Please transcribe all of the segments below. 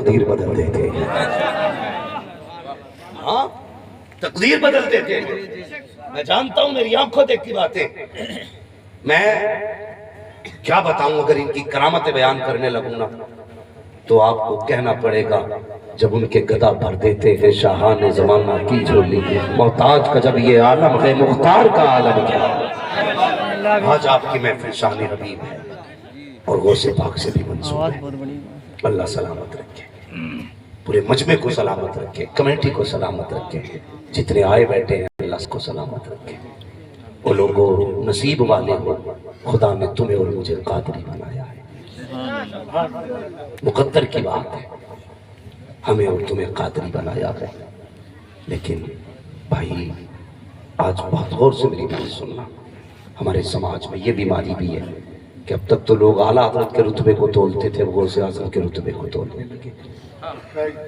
تقدیر بدل دیتے ہیں۔ ہاں تقدیر بدل دیتے ہیں۔ میں جانتا ہوں، میری آنکھوں دیکھتی باتیں، میں کیا بتاؤں، اگر ان کی کرامتیں بیان کرنے لگوں نا تو آپ کو کہنا پڑے گا جب ان کے گدا بھر دیتے ہیں شاہان زمانہ کی جھولی، محتاج کا جب یہ عالم ہے مختار کا عالم کیا۔ آج آپ کی محفل شان حبیب ہے اور غوث پاک سے بھی منسوب ہے۔ اللہ سلامت رکھے، پورے مجمع کو سلامت رکھے، کمیٹی کو سلامت رکھے، جتنے آئے بیٹھے ہیں اللہ کو سلامت رکھے۔ وہ لوگوں نصیب والے ہو، خدا نے تمہیں اور مجھے قادری بنایا ہے، مقدر کی بات ہے، ہمیں اور تمہیں قادری بنایا ہے۔ لیکن بھائی آج بہت غور سے میری بات سننا، ہمارے سماج میں یہ بیماری بھی ہے کہ اب تک تو لوگ اعلیٰ حضرت کے رتبے کو تولتے تھے، غوث اعظم کے رتبے کو تولنے لگے۔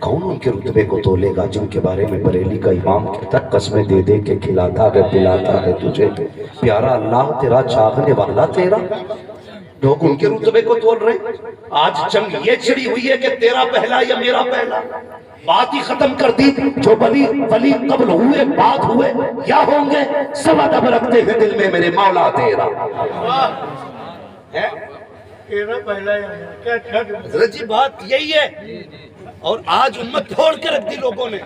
کون ان کے رتبے کو تولے گا جن کے بارے میں بریلی کا امام کہتا ہے قسمیں دے دے کے کھلاتا ہے پلاتا ہے تجھے پیارا اللہ تیرا چاہنے والا تیرا۔ لوگ ان کے رتبے کو تول رہے ہیں۔ آج جنگ یہ چھڑی ہوئی ہے کہ تیرا پہلا یا میرا پہلا، بات ہی ختم کر دی۔ جو ولی قبل ہوئے بعد ہوئے یا ہوں گے سب ادب رکھتے ہیں دل میں میرے مولا تیرا۔ تیرا پہلا یا میرا، حضرت جی بات یہی ہے، اور آج امت پھوڑ کے رکھ دی لوگوں نے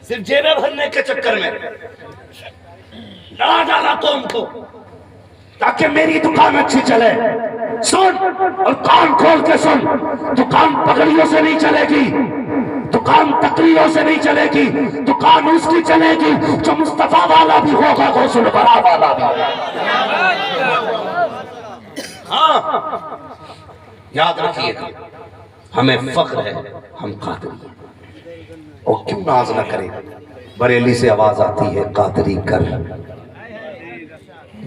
صرف جیبیں بھرنے کے چکر میں، لڑا ڈالا قوم کو تاکہ میری دکان اچھی چلے۔ سن اور کان کھول کے سن، دکان پگڑیوں سے نہیں چلے گی، دکان تقریروں سے نہیں چلے گی، دکان اس کی چلے گی جو مصطفیٰ والا بھی ہوگا، غوث الورا والا بھی۔ ہاں یاد رکھیے گا، ہمیں فخر ہے ہم قادری ہیں، اور کیوں ناز نہ کریں۔ بریلی سے آواز آتی ہے قادری کر،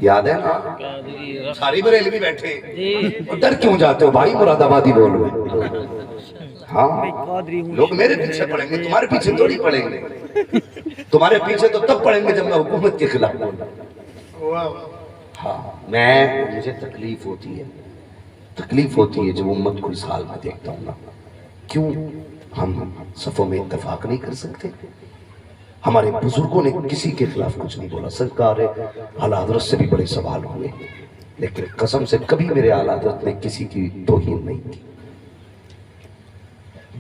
یاد ہے نا؟ ساری بریلی بھی بیٹھے، ڈر کیوں جاتے ہو بھائی؟ مراد آبادی بول رہے۔ ہاں لوگ میرے پیچھے پڑیں گے، تمہارے پیچھے تھوڑی پڑیں گے، تمہارے پیچھے تو تب پڑیں گے جب میں حکومت کے خلاف بولوں۔ ہاں مجھے تکلیف ہوتی ہے جب امت کو اس حال میں دیکھتا ہوں نا، کیوں ہم صفوں میں اتفاق نہیں کر سکتے؟ ہمارے بزرگوں نے کسی کے خلاف کچھ نہیں بولا، سرکار اعلیٰ حضرت سے بھی بڑے سوال ہوئے، لیکن قسم سے کبھی میرے اعلیٰ حضرت نے کسی کی توہین نہیں کی۔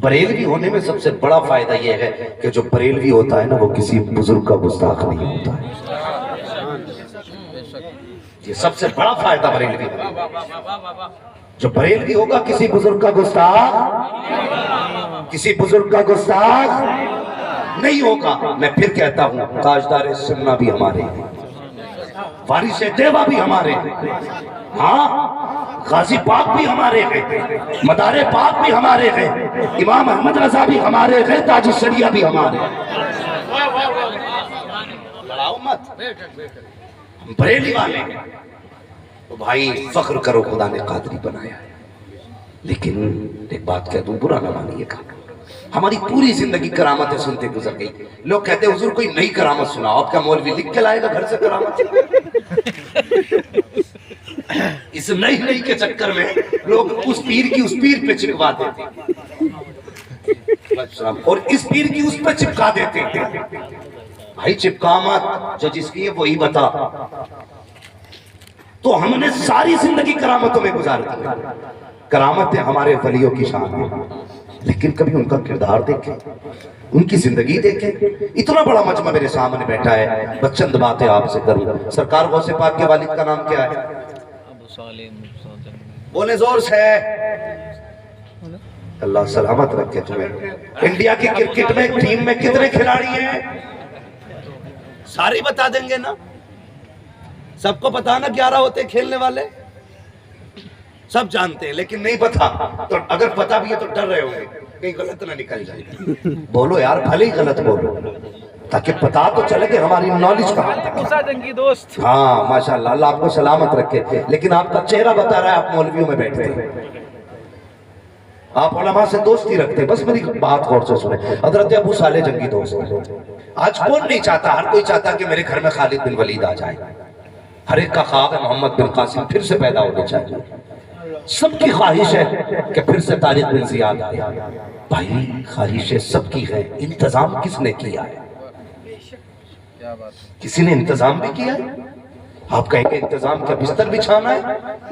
بریلوی ہونے میں سب سے بڑا فائدہ یہ ہے کہ جو بریلوی ہوتا ہے نا وہ کسی بزرگ کا گستاخ نہیں ہوتا ہے، یہ سب سے بڑا فائدہ بریلوی ہوگا۔ جو بریلوی ہوگا کسی بزرگ کا گستاخ، کسی بزرگ کا گستاخ نہیں ہوگا۔ میں پھر کہتا ہوں تاجدار سننا بھی ہمارے ہیں، وارث دیوا بھی ہمارے ہیں، ہاں غازی پاک بھی ہمارے ہیں، مدار پاک بھی ہمارے ہیں، امام احمد رضا بھی ہمارے ہیں، تاج شریعہ بھی ہمارے ہیں۔ لڑاؤ مت، ہم بریلی والے ہیں تو بھائی فخر کرو، خدا نے قادری بنایا ہے۔ لیکن ایک بات کہہ دوں، برا نہ مانیے گا، ہماری پوری زندگی کرامتیں سنتے گزر گئی۔ لوگ کہتے ہیں حضور کوئی نئی کرامت سناؤ، آپ کا مولوی لکھ کے لائے گا گھر سے کرامت؟ اس نئی کے چکر میں لوگ اس پیر پہ چپکا دیتے اور اس پیر کی اس پہ چپکا دیتے ہیں۔ بھائی چپکا مت، جو جس کی ہے وہی بتا۔ تو ہم نے ساری زندگی کرامتوں میں گزار دی، کرامتیں ہمارے ولیوں کی شان ہیں، لیکن کبھی ان کا کردار دیکھیں، ان کی زندگی دیکھیں۔ اتنا بڑا مجمع میرے سامنے بیٹھا ہے، بس چند باتیں آپ سے کروں۔ سرکار غوث پاک کے والد کا نام کیا ہے؟ بولے زور سے۔ اللہ سلامت رکھے تمہیں۔ انڈیا کی کرکٹ میں ٹیم میں کتنے کھلاڑی ہیں؟ سارے بتا دیں گے نا؟ سب کو پتا نا 11 ہوتے کھیلنے والے؟ سب جانتے ہیں، لیکن نہیں پتا تو اگر پتا بھی ہے تو ڈر رہے ہوں گے کہیں غلط نہ نکل جائے۔ بولو یار، بھلے ہی غلط بولو تاکہ پتا تو چلے کہ ہماری نالج کہاں تک۔ ہاں ماشاءاللہ، اللہ آپ کو سلامت رکھے، لیکن آپ کا چہرہ بتا رہا ہے آپ مولویوں میں بیٹھتے ہیں، آپ علماء سے دوستی رکھتے ہیں۔ بس میری بات غور سے سنیں، حضرت ابو صالح جنگی دوست ہیں۔ آج کون نہیں چاہتا، ہر کوئی چاہتا کہ میرے گھر میں خالد بن ولید آ جائے، ہر ایک کا خواب ہے محمد بن قاسم پھر سے پیدا ہونے چاہیے۔ سب کی خواہش ہے کہ پھر سے طارق بن زیاد آئے. بھائی خواہشیں سب کی ہیں، انتظام کس نے کیا ہے؟ کسی نے انتظام بھی کیا ہے؟ آپ کہیں گے انتظام کیا بستر بچھانا ہے،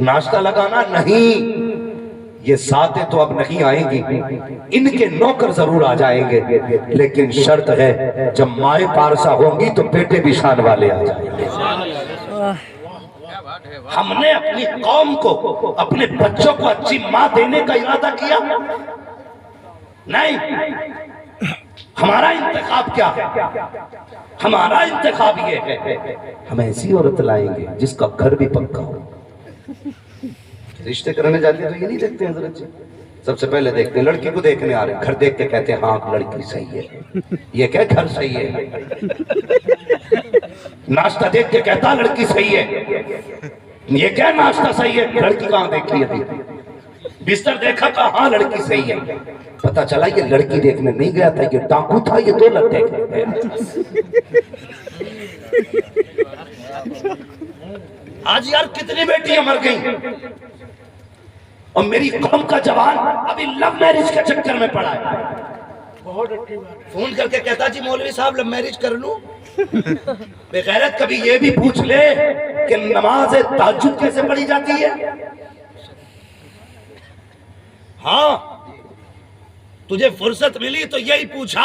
ناشتہ لگانا؟ نہیں، یہ ساتیں تو اب نہیں آئیں گی، ان کے نوکر ضرور آ جائیں گے، لیکن شرط ہے جب مائیں پارسا ہوں گی تو بیٹے بھی شان والے آ جائیں گے. ہم نے اپنی قوم کو، اپنے بچوں کو اچھی ماں دینے کا ارادہ کیا نہیں. ہمارا انتخاب کیا ہے؟ ہمارا انتخاب یہ ہے ہم ایسی عورت لائیں گے جس کا گھر بھی پکا ہو. رشتے کرنے جاتے ہیں تو یہ نہیں دیکھتے ہیں حضرت جی، سب سے پہلے دیکھتے ہیں لڑکی کو دیکھنے آ رہے ہیں، گھر دیکھ کے کہتے ہیں ہاں لڑکی صحیح ہے، یہ کیا گھر صحیح ہے. ناشتہ دیکھ کے کہتا لڑکی صحیح ہے، یہ کیا ناشتہ صحیح ہے، لڑکی کہاں دیکھی ابھی. بستر دیکھا کہا ہاں لڑکی صحیح ہے، پتا چلا یہ لڑکی دیکھنے نہیں گیا تھا، یہ ڈاکو تھا، یہ دو لڑکے گئے. آج یار کتنی بیٹیاں مر گئیں، اور میری قوم کا جوان ابھی لو میرج کے چکر میں پڑا ہے. بہت اچھی بات. فون کر کے کہتا جی مولوی صاحب لو میرج کر لوں. بے غیرت کبھی یہ بھی پوچھ لے کہ نماز تہجد کیسے پڑھی جاتی ہے؟ ہاں تجھے فرصت ملی تو یہی پوچھا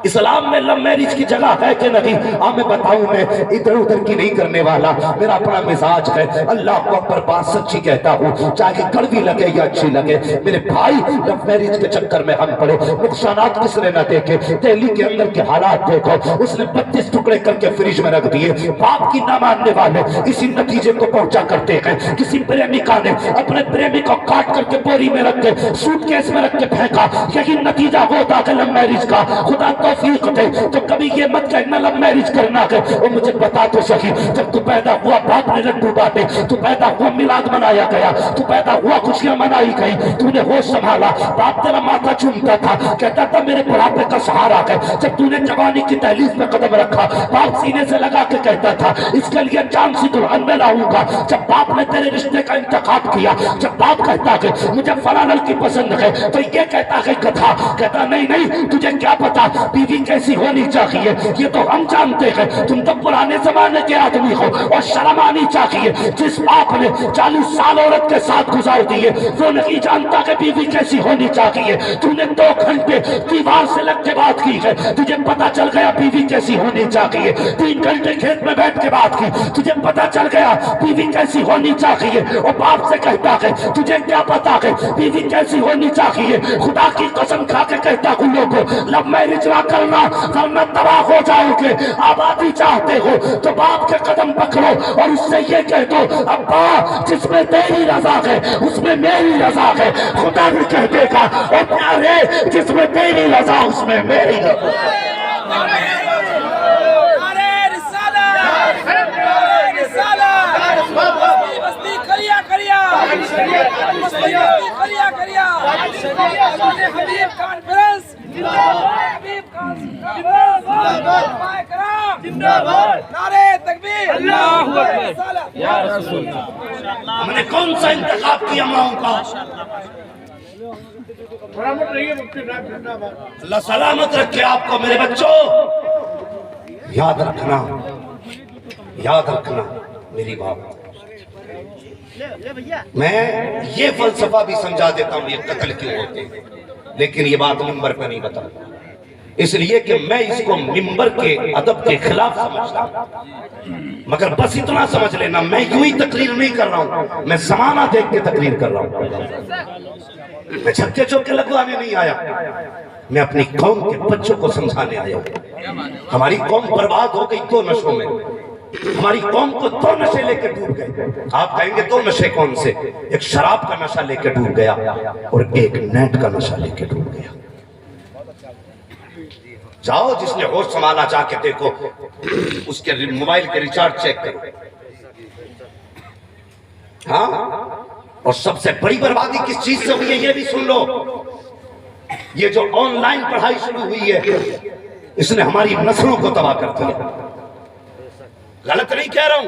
اسلام میں لو میرج کی جگہ ہے کہ نہیں. میں بتاؤں میں ادھر ادھر کی نہیں کرنے والا، میرا اپنا مزاج ہے. اللہ اکبر، بات سچی کہتا ہوں چاہے کڑوی لگے یا اچھی لگے. میرے بھائی لو میرج کے چکر میں ہم پڑے، نقصانات کس نے نہ دیکھے. دہلی کے اندر کے حالات دیکھو، اس نے 32 ٹکڑے کر کے فریج میں رکھ دیے. باپ کی نہ ماننے والے اسی نتیجے کو پہنچا کرتے ہیں. کسی پریمکا نے اپنے پریمی کو کاٹ کر کے بوری میں رکھ کے سوٹ کیس میں رکھ کے پھینکا، یہی نتیجہ ہوتا کہ لو میرج کا. خدا توفیق دے تو کبھی یہ مت کہنا لو میرج کرنا کہ وہ مجھے بتا تو صحیح، جب تو پیدا ہوا باپ نے لڈو بانٹے، تو پیدا ہوا میلاد منایا گیا، تو پیدا ہوا خوشیاں منائی گئی، تو نے ہوش سنبھالا، باپ تیرا ماتھا چومتا تھا، کہتا تھا میرے بڑھاپے کا سہارا ہے. جب تو نے جوانی کی دہلیز میں قدم رکھا، باپ سینے سے لگا کے کہتا تھا اس کے لیے جان سی دلہن میں لاؤں گا. جب باپ نے تیرے رشتے کا انتخاب کیا، جب باپ کہتا کہ مجھے فلاں لڑکی پسند ہے، تو یہ کہتا ہے کتھا، کہتا نہیں نہیں تجھے کیا پتا بیوی کیسی ہونی چاہیے، یہ تو ہم جانتے ہیں، تم تو پرانے زمانے کے آدمی ہو. اور شرم آنی چاہیے، جس باپ نے 40 سال عورت کے ساتھ گزار دیے وہ نہیں جانتا کہ بیوی کیسی ہونی چاہیے. تم نے 2 گھنٹے دیوار سے لگ کے بات کی ہے، تجھے پتا چل گیا بیوی کیسی ہونی چاہیے. 3 گھنٹے کھیت میں بیٹھ کے بات کی، تجھے پتا چل گیا بیوی کیسی ہونی چاہیے. اور باپ سے کہتا ہے تجھے کیا پتا ہے بیوی کیسی ہونی چاہیے. خدا کی قسم کھا کے کہتا ہوں لوگوں لو میرج نہ کرنا ورنہ تباہ ہو جاؤ گے. آبادی چاہتے ہو تو باپ کے قدم پکڑو اور اس سے یہ کہہ دو ابا جس میں تیری رضا ہے اس میں میری رضا ہے. خدا بھی کہہ دے گا اور پیارے جس میں تیری رضا اس میں میری رضا. ہم نے کون سا انتخاب کیا ماؤں کا؟ سلامت رہیے مفتی صاحب، زندہ باد. اللہ سلامت رکھے آپ کو. میرے بچوں یاد رکھنا، یاد رکھنا میری بات. میں یہ فلسفہ بھی سمجھا دیتا ہوں یہ قتل کیوں ہوتے ہیں، لیکن یہ بات ممبر پہ نہیں بتاتا، اس لیے کہ میں اس کو ممبر کے ادب کے خلاف سمجھتا ہوں. مگر بس اتنا سمجھ لینا میں یوں ہی تقریر نہیں کر رہا ہوں، میں زمانہ دیکھ کے تقریر کر رہا ہوں. میں چھکے چوکے لگوانے نہیں آیا، میں اپنی قوم کے بچوں کو سمجھانے آیا ہوں. ہماری قوم برباد ہو گئی 2 نشوں میں. ہماری قوم کو 2 نشے لے کے ڈوب گئے. آپ کہیں گے 2 نشے کون سے؟ ایک شراب کا نشہ لے کے ڈوب گیا اور ایک نیٹ کا نشہ لے کے ڈوب گیا. جاؤ جس نے ہوش سنبھالا جا کے دیکھو، اس کے موبائل کے ریچارج چیک کرو. ہاں، اور سب سے بڑی بربادی کس چیز سے ہوئی ہے یہ بھی سن لو. یہ جو آن لائن پڑھائی شروع ہوئی ہے اس نے ہماری نسلوں کو تباہ کر دیا. غلط نہیں کہہ رہا ہوں،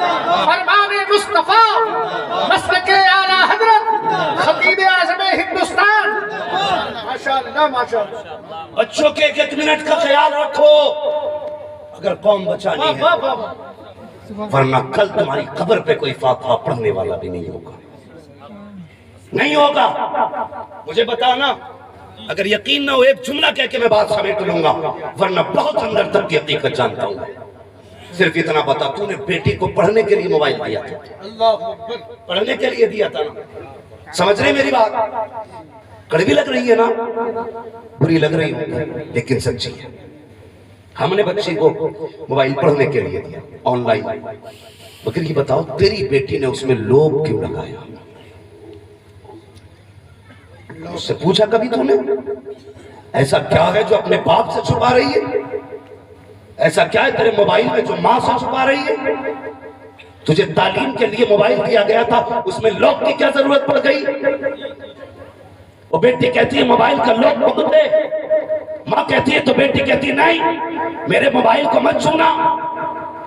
فرمان مصطفیٰ مسلک اعلیٰ حضرت خطیب اعظم ہندوستان. ماشاءاللہ ماشاءاللہ. بچوں کے ایک منٹ کا خیال رکھو اگر قوم بچانی ہے، واہ واہ واہ. ورنہ کل تمہاری قبر پہ کوئی فاتحہ پڑھنے والا بھی نہیں ہوگا. نہیں ہوگا. مجھے بتانا اگر یقین نہ ہو ایک جملہ کہہ کے میں بات سمیٹ لوں گا، ورنہ بہت اندر تک کی حقیقت جانتا ہوں. صرف اتنا بتا، تو نے بیٹی کو پڑھنے کے لیے موبائل دیا تھا؟ اللہ اکبر. پڑھنے کے لیے دیا تھا نا؟ سمجھ رہے میری بات؟ کڑوی لگ رہی ہے نا، بری لگ رہی ہے لیکن سچی ہے. ہم نے بچی کو موبائل پڑھنے کے لیے دیا آن لائن، مگر یہ بتاؤ تیری بیٹی نے اس میں لوگ کیوں لگایا؟ اس سے پوچھا کبھی تو نے ایسا کیا ہے جو اپنے باپ سے چھپا رہی ہے؟ ایسا کیا ہے تیرے موبائل میں جو ماں سے چھپا رہی ہے؟ تجھے تعلیم کے لیے موبائل دیا گیا تھا، اس میں لوگ کی کیا ضرورت پڑ گئی؟ وہ بیٹی کہتی ہے موبائل کا لوگ بند دے، ماں کہتی ہے تو بیٹی کہتی نہیں میرے موبائل کو مت چھونا،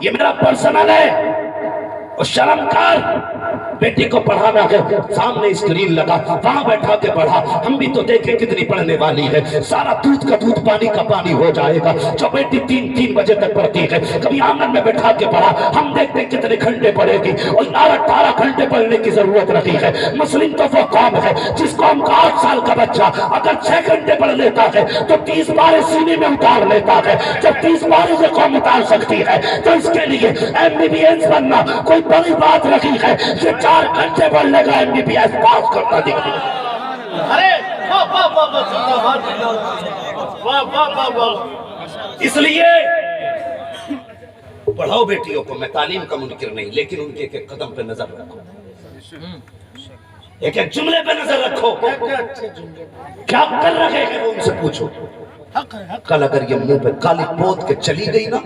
یہ میرا پرسنل ہے. اور شرم کر، بیٹی کو پڑھانا ہے سامنے اسکرین لگا، وہاں بیٹھا کے پڑھا. ہم بھی تو دیکھیں کتنی پڑھنے والی ہے. سارا دودھ کا دودھ پانی کا پانی ہو جائے گا. جو بیٹی 3 بجے تک پڑھتی ہے، کبھی آنگن میں بیٹھا کے پڑھا. ہم دیکھتے ہیں کتنے گھنٹے پڑھے گی، اور 18 گھنٹے پڑھنے کی ضرورت رہی ہے. مسلم تو وہ قوم ہے جس قوم کا 8 سال کا بچہ اگر 6 گھنٹے پڑھ لیتا ہے تو 30 بار سینے میں اتار لیتا ہے. جب 30 بار سے قوم اتار سکتی ہے تو اس کے لیے MBBS بننا کوئی بڑی بات رکھی ہے. یہ 4 گھنٹے پڑھ لے گا MBBS پاس کرنا دکھا. ارے واہ واہ واہ واہ واہ واہ واہ. اس لیے پڑھاؤ بیٹیوں کو. میں تعلیم کا منکر نہیں، لیکن ان کے ایک قدم پہ نظر رکھو، ایک جملے پہ نظر رکھو. کیا اچھے جملے. کیا کر رہے ہیں وہ ان سے پوچھو. حق ہے حق. کل اگر یہ منہ پہ کالی پوت کے چلی گئی نا،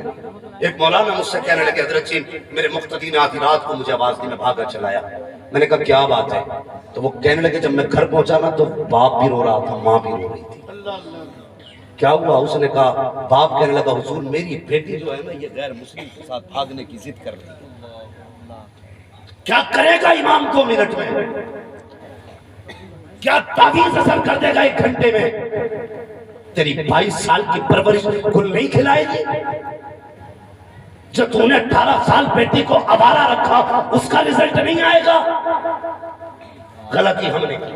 ایک مولانا مجھ سے کہنے لگے حضرت جی میرے مقتدی نے آدھی رات کو مجھے آواز دی، میں بھاگا چلایا. میں نے کہا کیا بات ہے؟ تو وہ کہنے لگے جب میں گھر پہنچا نا تو باپ بھی رو رہا تھا، ماں بھی رو رہی تھی. اللہ اللہ. کیا ہوا؟ اس نے کہا باپ کہنے لگا حضور میری بیٹی جو ہے نا یہ غیر مسلم کے ساتھ بھاگنے کی ضد کر رہی ہے. کیا کرے گا امام 2 منٹ میں؟ کیا تعویذ اثر کر دے گا 1 گھنٹے میں؟ تیری 22 سال کی پرورش گل نہیں کھلائے گی؟ جو تو نے 18 سال بیٹی کو آوارہ رکھا اس کا رزلٹ نہیں آئے گا؟ غلطی ہم نے کی،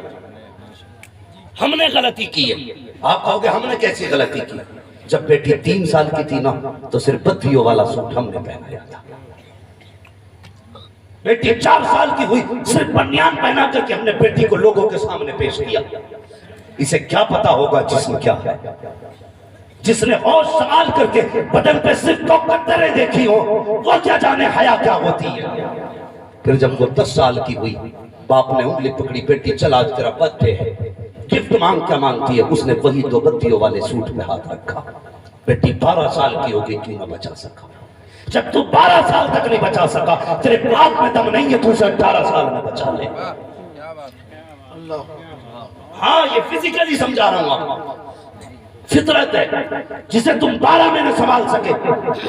ہم نے غلطی کی ہے. آپ کہو گے ہم نے کیسی غلطی کی؟ جب بیٹی 3 سال کی تھی نا تو صرف بتیوں والا سوٹ ہم نے پہنایا تھا. بیٹی 4 سال کی ہوئی صرف بنیان پہنا کر کے ہم نے بیٹی کو لوگوں کے سامنے پیش کیا. اسے کیا پتا ہوگا جسم کیا ہے؟ جس نے ہوش سنبھال کر کے بدن پہ صرف 2 قطریں دیکھی ہو وہ کیا جانے حیا کیا ہوتی ہے. پھر جب وہ 10 سال کی ہوئی باپ نے انگلی پکڑی، بیٹی چل آج تیرا برتھ ڈے ہے، گفٹ مانگ کیا مانگتی ہے؟ اس نے وہی 2 بتیوں والے سوٹ پہ ہاتھ رکھا. بیٹی 12 سال کی ہو گئی، کیوں نہ بچا سکا؟ جب تو 12 سال تک نہیں بچا سکا تیرے باپ میں دم نہیں ہے تو اسے 18 سال میں بچا لے. ہاں یہ فزیکلی سمجھا رہا ہوں آپ کو. فطرت ہے جسے تم 12 میں نہ سنبھال سکے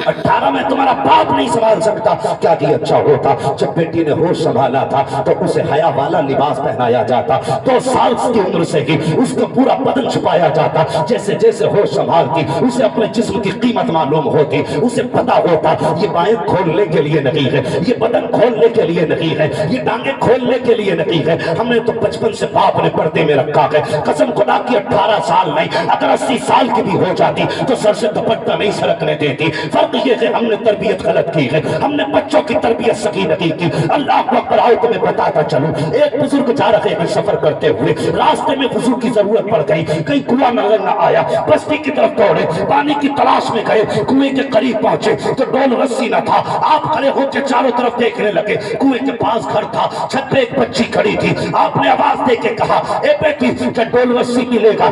18 میں تمہارا باپ نہیں سنبھال سکتا. کیا دی اچھا ہوتا جب بیٹی نے ہوش سنبھالا تھا تو اسے حیا والا لباس پہنایا جاتا. 2 سال کی عمر سے ہی اس کا پورا بدن چھپایا جاتا. جیسے جیسے ہوش سنبھالتی اسے اپنے جسم کی قیمت معلوم ہوتی. اسے پتا ہوتا یہ بائیں کھولنے کے لیے نہیں ہے، یہ بدن کھولنے کے لیے نہیں ہے، یہ ٹانگیں کھولنے کے لیے نہیں ہے. ہم نے تو بچپن سے باپ نے پردے میں رکھا ہے. قسم خدا کی 18 سال نہیں اگر 80 سال کی بھی ہو جاتی تو سر سے دوپٹہ نہیں سرکنے دیتی. فرق یہ ہے ہم نے تربیت غلط کی ہے، ہم نے بچوں کی تربیت صحیح نہیں کی. اللہ اکبر. آؤ تمہیں بتاتا چلوں، ایک بزرگ جا رہے ہیں سفر کرتے ہوئے، راستے میں وضو کی ضرورت پڑ گئی، کہیں کنواں نظر نہ آیا، بستی کی طرف دوڑے، پانی کی تلاش میں گئے، کنویں کے قریب پہنچے تو ڈول رسی نہ تھا. آپ کھڑے ہو کے چاروں طرف دیکھنے لگے، کنویں کے پاس گھر تھا، چھت پہ ایک بچی کھڑی تھی. آپ نے آواز دے کے کہا اے بیٹی کیا ڈول رسی ملے گا؟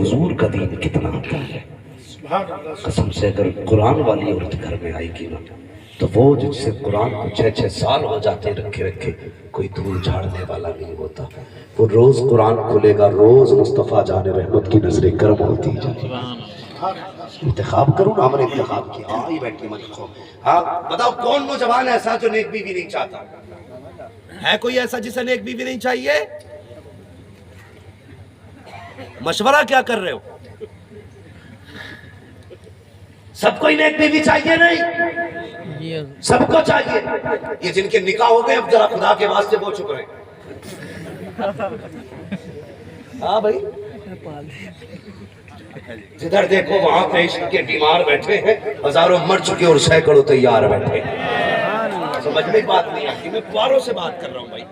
حضور کا دین کتنا آتا ہے. قسم سے اگر قرآن والی عورت گھر میں آئے گی نا تو وہ جس سے قرآن کو 6 سال ہو جاتے رکھے کوئی دھول جھاڑنے والا نہیں ہوتا. وہ روز قرآن کھولے گا, روز مصطفیٰ جان رحمت کی نظر کرم ہوتی جائے. انتخاب کروں نا, ہم نے انتخاب کیا. ہاں ہی بیٹھی مجھے. ہاں بتاؤ کون نوجوان ایسا جو نیک بیوی نہیں چاہتا ہے؟ کوئی ایسا جسے نیک بیوی نہیں چاہیے؟ مشورہ کیا کر رہے ہو؟ سب کو ہی نیک بیوی چاہیے نہیں, سب کو چاہیے. یہ جن کے نکاح ہو گئے اب ذرا خدا کے واسطے وہ چپ رہے. ہاں بھائی, جدھر دیکھو وہاں پہ عشق کے بیمار بیٹھے ہیں, ہزاروں مر چکے اور سینکڑوں تیار بیٹھے ہیں. سمجھ میں بات نہیں آتی, میں پاروں سے بات کر رہا ہوں بھائی.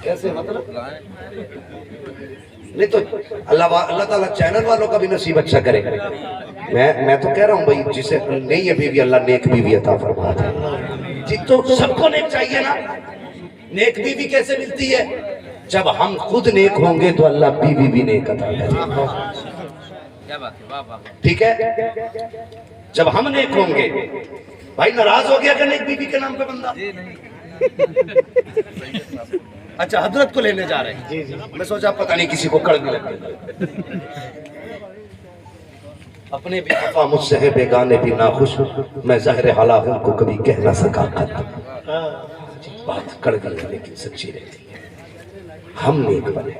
کیسے مطلب نہیں تو اللہ تعالیٰ چینل والوں کا بھی نصیب اچھا کرے. میں تو کہہ رہا ہوں بھائی جسے نہیں ہے بیوی اللہ نیک بیوی عطا فرما دے. جی تو سب کو نیک چاہیے نا. نیک بیوی کیسے ملتی ہے؟ جب ہم خود نیک ہوں گے تو اللہ بیوی بھی نیک عطا کرے. ٹھیک ہے, جب ہم نیک ہوں گے. بھائی ناراض ہو گیا کہ نیک بیوی کے نام پہ بندہ؟ اچھا حضرت کو لینے جا رہے ہیں. میں سوچا پتہ نہیں کسی کو کڑنے لگ گیا. اپنے بھی خفا مجھ سے ہے بیگانے بھی ناخوش, میں زہر حالا ہوں کو کبھی کہہ نہ سکا خط. بات کڑ گئی لیکن سچی رہتی ہے. ہم نیک بنے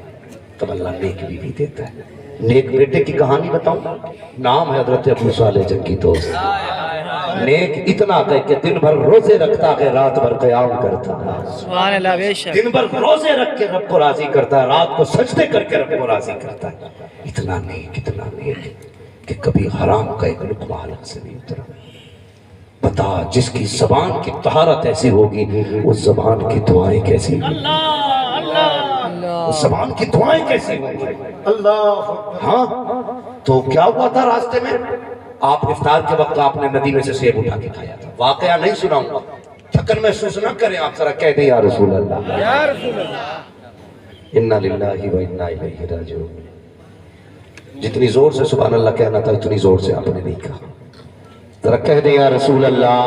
تب اللہ نیک بیوی دیتا ہے. نیک بیٹے کی کہانی بتاؤں, نام ہے حضرت ابو صالح جنگی دوست. نیک اتنا ہے کہ دن بھر روزے رکھتا ہے, رات بھر قیام کرتا ہے. دن بھر روزے رکھ کے رب کو راضی کرتا ہے, رات کو سجدے کر کے رب کو راضی کرتا ہے. اتنا نیک کہ کبھی حرام کا ایک لقمہ حلق سے نہیں اترا. بتا جس کی زبان کی طہارت ایسی ہوگی اس زبان کی دعائیں کیسی ہوگی, اس زبان کی دعائیں کیسی ہوگی. ہاں تو کیا ہوا تھا راستے میں؟ آپ افطار کے وقت آپ نے ندی میں سے سیب اٹھا کے کھایا تھا. واقعہ نہیں سناؤں گا, تھکن محسوس نہ کریں آپ, ذرا کہہ دیں یا رسول اللہ, انا للہ و انا الیہ راجعون. جتنی زور سے سبحان اللہ کہنا تھا اتنی زور سے آپ نے نہیں کہا. ذرا کہہ دیں یا رسول اللہ.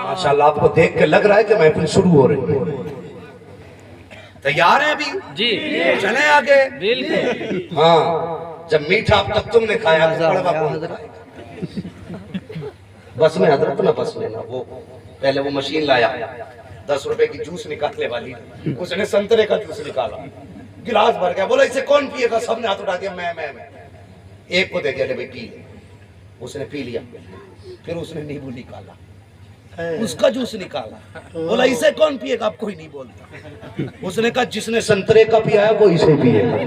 ماشاءاللہ آپ کو دیکھ کے لگ رہا ہے کہ محفل شروع ہو رہی ہے. تیار ہیں ابھی؟ جی چلیں آگے. بالکل. ہاں جب میٹھا اب تک تم نے کھایا کڑوا کون کھائے گا؟ بس میں حضرت نہ بس میں نا, وہ پہلے وہ مشین لایا 10 روپے کی جوس نکالنے والی, اس نے سنترے کا جوس نکالا, گلاس بھر گیا. بولا اسے کون پیے گا؟ سب نے ہاتھ اٹھا دیا. میں ایک کو دے دیا, لے بھائی پی لے. اس نے پی لیا. پھر اس نے نیبو نکالا, اس کا جوس نکالا. بولا اسے کون پیے گا؟ اب کوئی نہیں بولتا. اس نے کہا جس نے سنترے کا پیا ہے وہ اسے پیے گا.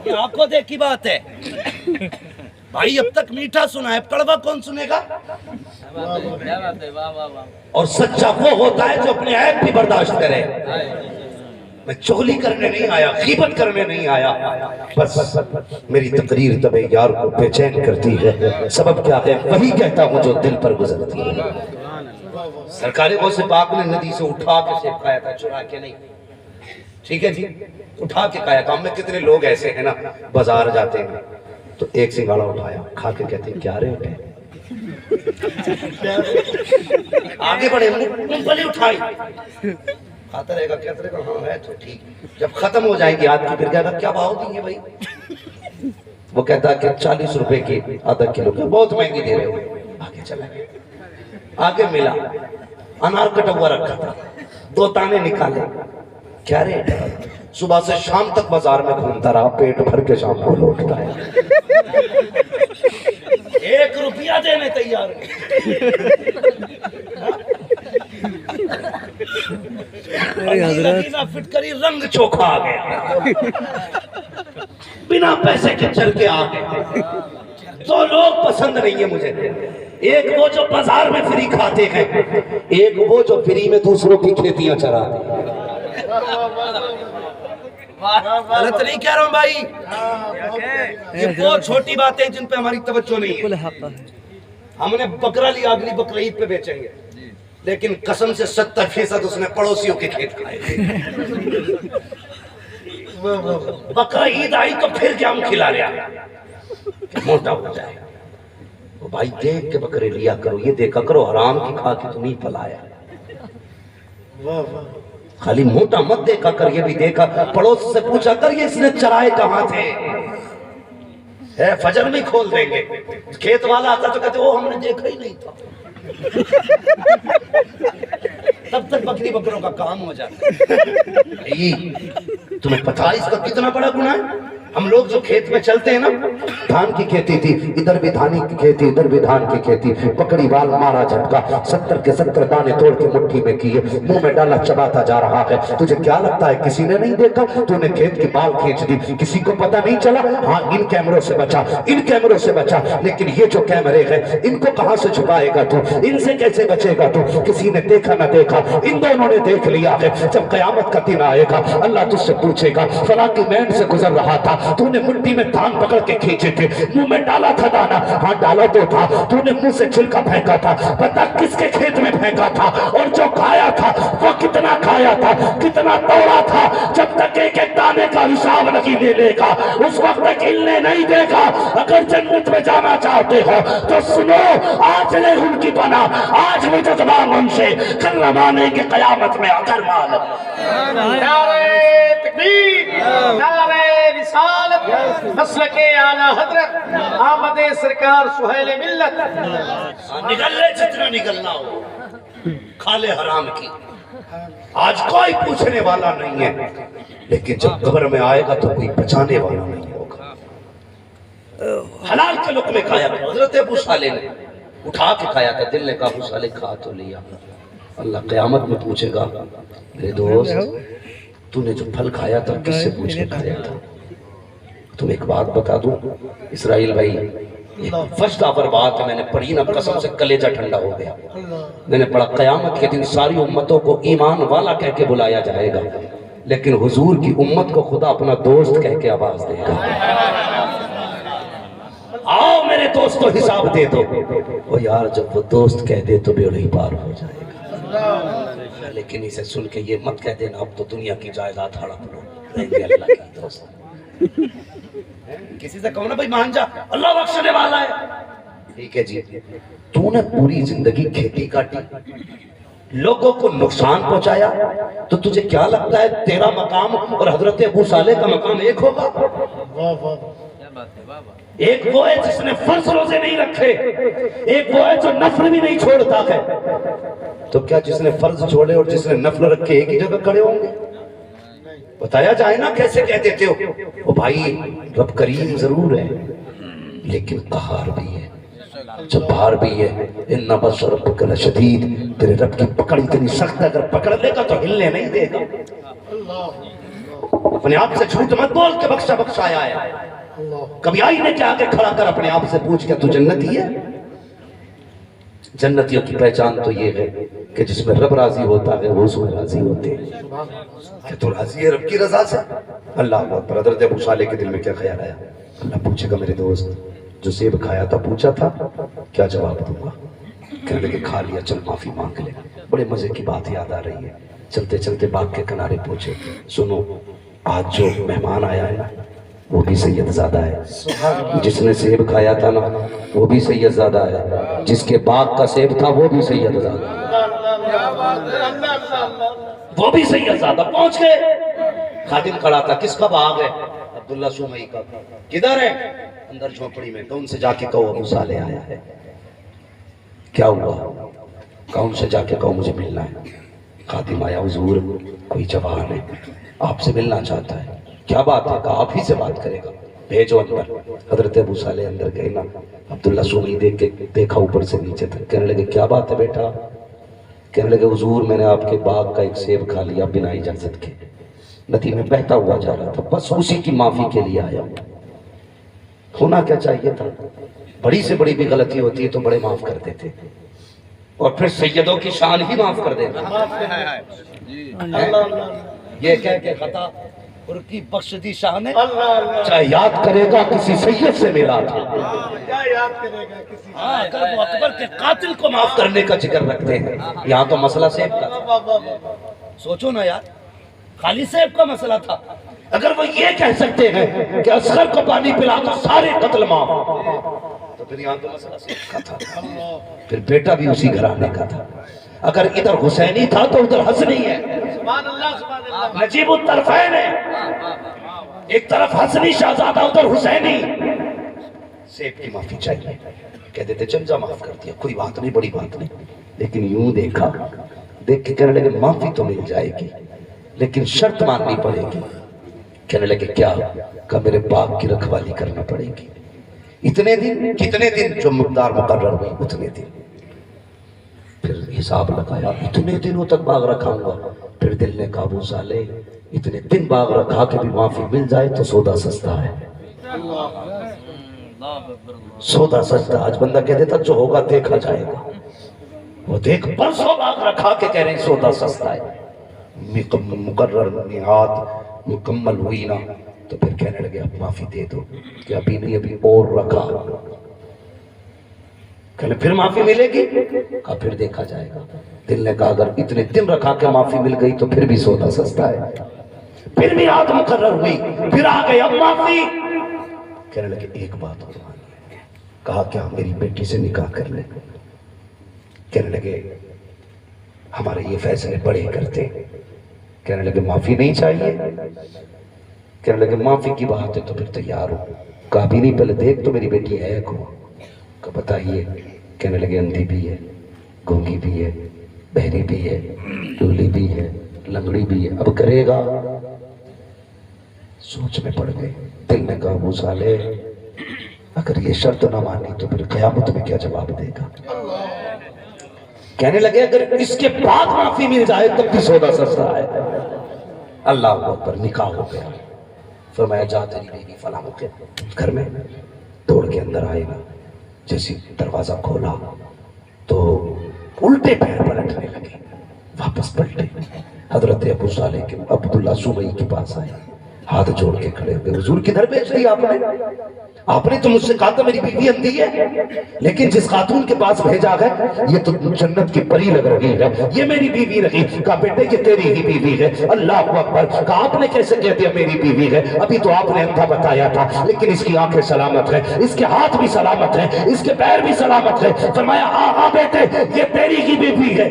یہ آنکھوں دیکھی بات ہے بھائی. اب تک میٹھا سنا ہے, اب کڑوا کون سنے گا؟ اور سچا وہ ہوتا ہے جو اپنے عیب بھی برداشت کرے. میں چغلی کرنے نہیں آیا, غیبت کرنے نہیں آیا, بس میری تقریر طبع یار کو بے چین کرتی ہے. سبب کیا ہے؟ وہی کہتا ہوں جو دل پر گزرتی ہے. سرکار غوث پاک نے ندی سے اٹھا کے سیب کھایا تھا, چرا کے نہیں. ٹھیک ہے جی, اٹھا کے کھایا تھا. ہم میں کتنے لوگ ایسے ہیں نا بازار جاتے ہیں تو ایک سنگھاڑا اٹھایا, کھا کے کہتے ہیں کیا ریٹ ہے. آگے بڑھے مونگ پھلی اٹھائی, کھاتا رہے گا, کہتا رہے گا ہاں ہے تو ٹھیک. جب ختم ہو جائیں گی آدمی پھر کہتا کیا بھاؤ دیں گے بھائی؟ وہ کہتا کہ 40 روپے کی آدھا کلو کی, بہت مہنگی دے رہے ہو. آگے چلا گیا, آگے ملا انار کٹا ہوا رکھا تھا, 2 دانے نکالے. کیا ریٹ ہے؟ صبح سے شام تک بازار میں گھومتا رہا, پیٹ بھر کے شام کو لوٹتا ہے. 1 روپیہ دینے تیار فٹ کری, رنگ چوکھا آ گیا, بنا پیسے کے چل کے آ گئے. 2 لوگ پسند نہیں ہیں مجھے, ایک وہ جو بازار میں فری کھاتے ہیں, ایک وہ جو فری میں دوسروں کی کھیتیاں چراتے ہیں. غلط نہیں کہہ رہا ہوں بھائی, یہ بہت چھوٹی باتیں جن پہ ہماری توجہ نہیں ہے. ہم نے بکرا لیا, اگلی بقرعید پہ بیچیں گے, لیکن قسم سے 70% اس نے پڑوسیوں کے کھیت کھائے تھے۔ بقرہ عید آئی تو پھر کیا ہم کھلا رہا کہ موٹا ہو جائے۔ وہ بھائی دیکھ کے بکرے لیا کرو، یہ دیکھا کرو حرام کی کھا کے تو نہیں پلایا، خالی موٹا مت دیکھا کر، یہ بھی دیکھا پڑوس سے پوچھا کر یہ اس نے چرائے کہاں تھے، ہے فجر میں کھول دیں گے۔ کھیت والا آتا تو کہتے وہ ہم نے دیکھا ہی نہیں تھا، تب تک بکری بکروں کا کام ہو جاتا ہے۔ تمہیں پتا ہے اس کا کتنا بڑا گناہ ہے؟ ہم لوگ جو کھیت میں چلتے ہیں نا، دھان کی کھیتی تھی، ادھر بھی دھانی کی کھیتی، ادھر بھی دھان کی کھیتی، پکڑی وال مارا جھٹکا، 70 کے 70 دانے توڑ کے مٹھی میں کیے، منہ میں ڈالا چباتا جا رہا ہے۔ تجھے کیا لگتا ہے کسی نے نہیں دیکھا؟ تو نے کھیت کی بال کھینچ دی، کسی کو پتہ نہیں چلا؟ ہاں ان کیمروں سے بچا، ان کیمروں سے بچا، لیکن یہ جو کیمرے ہیں ان کو کہاں سے چھپائے گا تو؟ ان سے کیسے بچے گا تو؟ کسی نے دیکھا نہ دیکھا، ان دونوں نے دیکھ لیا ہے۔ جب قیامت کا دن آئے گا اللہ تجھ سے پوچھے گا فلاں کی مین سے گزر رہا تھا، تو نے مٹی میں دھان پکڑ کے کھینچے تھے، منہ میں ڈالا تھا دانا، ہاں ڈالا تو تھا، تو نے منہ سے چھلکا پھینکا تھا، پتہ کس کے کھیت میں پھینکا تھا، اور جو کھایا تھا وہ کتنا کھایا تھا، کتنا توڑا تھا۔ جب تک ایک ایک دانے کا حساب نہیں دے لے گا اس وقت تک ہلنے نہیں دے گا۔ اگر جنت میں جانا چاہتے ہو تو سنو، آج لے ان کی بنا، آج مجھے ان سے کل مانیں گے قیامت میں اگر مان۔ نعرہ تکبیر، نعرہ رسالت، مسلک اعلیٰ حضرت آمد سرکار سہیل ملت۔ نگل لے جتنا نگلنا ہو، کھا لے حرام کی، آج کوئی پوچھنے والا نہیں ہے، لیکن جب قبر میں آئے گا تو کوئی بچانے والا نہیں ہوگا۔ حلال کے لقمے کھایا تھا، حضرت ابو صالح نے اٹھا کے کھایا تھا، دل نے کہا ابو صالح کھا تو لیا، اللہ قیامت میں پوچھے گا میرے دوست تو نے جو پھل کھایا تھا کس سے پوچھ کے کھایا تھا؟ تم ایک بات بتا دوں اسرائیل بھائی، ایک فرشتہ آور بات ہے، میں نے پڑھی نا قسم سے کلیجہ ٹھنڈا ہو گیا۔ میں نے پڑھا قیامت کے دن ساری امتوں کو ایمان والا کہہ کے بلایا جائے گا، لیکن حضور کی امت کو خدا اپنا دوست کہہ کے آواز دے گا، آؤ میرے دوست کو حساب دے دو۔ وہ یار جب وہ دوست کہہ دے تو بیڑا ہی پار ہو جائے گا، لیکن اسے سن کے یہ مت کہہ دینا اب تو دنیا کی جائیداد ہڑپ لو، رہیں گے اللہ کی دوست۔ کسی سے کہو نا بھائی مان جا، اللہ بخشنے والا ہے، ٹھیک ہے جی، تو نے پوری زندگی کھیتی کاٹی، لوگوں کو نقصان پہنچایا، تو تجھے کیا لگتا ہے تیرا مقام اور حضرت ابو صالح کا مقام ایک ہوگا؟ ایک وہ ہے جس نے فرض روزے نہیں رکھے، ایک وہ ہے جو نفل بھی نہیں چھوڑتا ہے، تو کیا جس نے فرض چھوڑے اور جس نے نفل رکھے ایک ہی جگہ کھڑے ہوں گے؟ بتایا جائے نا کیسے کہہ دیتے ہو؟ وہ بھائی رب کریم ضرور ہے لیکن قہار بھی ہے، جبار بھی ہے، ان بطش ربک لشدید، تیرے رب کی پکڑ اتنی سخت ہے اگر پکڑ لے گا تو ہلنے نہیں دے گا۔ اپنے آپ سے جھوٹ مت بول کے بخشا بخشایا ہے، کبھی آئینے کے آگے کھڑا کر اپنے آپ سے پوچھ کے تو جنتی ہے؟ جنتیوں کی پہچان تو یہ ہے کہ جس میں رب راضی ہوتا ہے وہ اس میں راضی ہوتے ہیں، کہ تو راضی ہے رب کی رضا سے۔ اللہ اکبر۔ حضرت ابو صالح کے دل میں کیا خیال آیا؟ اللہ پوچھے گا میرے دوست جو سیب کھایا تھا پوچھا تھا، کیا جواب دوں گا؟ کہنے لگے کھا لیا، چل معافی مانگ لے۔ بڑے مزے کی بات یاد آ رہی ہے، چلتے چلتے باغ کے کنارے پہنچے، سنو آج جو مہمان آیا ہے نا وہ بھی سید زادہ ہے، جس نے سیب کھایا تھا نا وہ بھی سید زادہ ہے، جس کے باغ کا سیب تھا وہ بھی سید زادہ، وہ بھی سید زادہ۔ پہنچ گئے، خادم کھڑا تھا، کس کا باغ ہے؟ عبداللہ سومئی کا۔ کدھر ہے؟ اندر جھونپڑی میں۔ تو ان سے جا کے کہو ابو صالح آیا ہے۔ کیا ہوا؟ کہا ان سے جا کے کہو مجھے ملنا ہے۔ خادم آیا، حضور کوئی جوان ہے آپ سے ملنا چاہتا ہے۔ کیا بات ہے؟ کہا آپ ہی سے بات کرے گا، بھیجو اندر۔ حضرت ابو صالح اندر گئے نا، عبداللہ سومئی دیکھ کے دیکھا اوپر سے نیچے تک، کہنے لگے کیا بات ہے بیٹا؟ کہنے لگے حضور میں نے آپ کے باغ کا ایک سیب کھا لیا بنا اجازت کے، ندی میں بہتا ہوا جا رہا تھا، بس اسی کی معافی کے لیے آیا ہوں۔ ہونا کیا چاہیے تھا؟ بڑی سے بڑی بھی غلطی ہوتی ہے تو بڑے معاف کر دیتے اور پھر سیدوں کی شان ہی معاف کر دیتے۔ یہ کہہ کے خطا اور کی بخش دی شان ہے، چاہے یاد کرے گا کسی سید سے ملا تھا، یاد کرے گا کسی ہاں اگر وہ اکبر کے قاتل کو معاف کرنے کا ذکر رکھتے ہیں، یہاں تو مسئلہ سیب کا تھا۔ سوچو نا یار، خالی سیب کا مسئلہ تھا، اگر وہ یہ کہہ سکتے ہیں کہ اصغر کو پانی پلا تو سارے قتل معاف، تو پھر یہاں تو مسئلہ سیب کا تھا، پھر بیٹا بھی اسی گھرانے کا تھا۔ اگر ادھر حسینی تھا تو ادھر حسنی ہے، سبحان اللہ سبحان اللہ۔ نجیب الطرفین ہے، ایک طرف حسنی شہزادہ ادھر حسینی۔ سیب کی معافی چاہیے، کہہ دیتے چل جا معاف کر دیا، کوئی بات نہیں، بڑی بات نہیں، لیکن یوں دیکھا، دیکھ کے کہنے لگے معافی تو مل جائے گی لیکن شرط ماننی پڑے گی۔ کہنے لگے کیا؟ کہ میرے باپ کی رکھوالی کرنا پڑے گی اتنے دن، کتنے دن؟ جو مقدار مقرر ہوئی اتنے دن۔ پھر حساب لگایا، اتنے دنوں تک باغ رکھاؤں گا۔ پھر دل نے قابو سالے، اتنے دن باغ رکھا کہ بھی معافی مل جائے تو سودا سستا ہے، سودا سستا۔ آج بندہ کہہ دیتا جو ہوگا دیکھا جائے گا، وہ دیکھ برسوں باغ رکھا کے کہہ رہے ہیں سودا سستا ہے۔ مقرر میعاد مکمل ہوئی نا تو پھر کہنے لگے اب معافی دے دو، کہ ابھی نہیں، ابھی اور رکھا۔ کہنے پھر معافی ملے گی؟ کہا پھر دیکھا جائے گا۔ دل نے کہا اگر اتنے دن رکھا کے معافی مل گئی تو پھر بھی سودا سستا ہے۔ پھر میعاد مقرر ہوئی، پھر آ گئے اب معافی۔ کہنے لگے ایک بات اور مانیے۔ کہا کیا؟ میری بیٹی سے نکاح کر لے۔ کہنے لگے ہمارے یہ فیصلے بڑے کرتے۔ کہنے لگے معافی نہیں چاہیے؟ کہنے لگے معافی کی بات ہے تو پھر تیار ہو۔ کہا بھی نہیں، پہلے دیکھ تو میری بیٹی ہے کو۔ کہا بتائیے۔ کہنے لگے اندھی بھی ہے، گونگی بھی ہے، بہری بھی ہے، لولی بھی ہے، لنگڑی بھی ہے، اب کرے گا؟ سوچ میں پڑ گئے۔ دل نے کہا ابو صالح اگر یہ شرط نہ مانی تو پھر قیامت میں کیا جواب دے گا؟ کہنے لگے اگر اس کے بعد معافی مل جائے تب بھی سودا سستا ہے۔ اللہ اکبر، نکاح ہو گیا۔ فرمایا جا تیری بیوی فلاں کے گھر میں، دوڑ کے اندر آئے گا۔ جیسے دروازہ کھولا تو الٹے پیر پلٹنے لگے، واپس پلٹے۔ حضرت ابو صالح کے عبداللہ سبئی کے پاس آئے، ہاتھ جوڑ کے کھڑے ہوئے، حضور کدھر بھیج دی آپ نے تو مجھ سے کہا تھا میری بیوی اندھی ہے، لیکن جس خاتون کے پاس بھیجا ہے یہ تو جنت کی پری لگ رہی ہے، یہ میری بیوی رہی۔ کہا بیٹے یہ تیری ہی بیوی ہے۔ اللہ اکبر۔ کہا آپ نے کیسے کہہ دیا میری بیوی ہے؟ ابھی تو آپ نے اندھا بتایا تھا، لیکن اس کی آنکھیں سلامت ہیں، اس کے ہاتھ بھی سلامت ہیں، اس کے پیر بھی سلامت ہیں۔ فرمایا ہاں ہاں بیٹے یہ تیری ہی بیوی ہے۔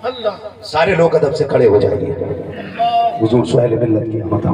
اللہ سارے لوگ ادب سے کھڑے ہو جائیے، حضور سہیل ملت کی آمد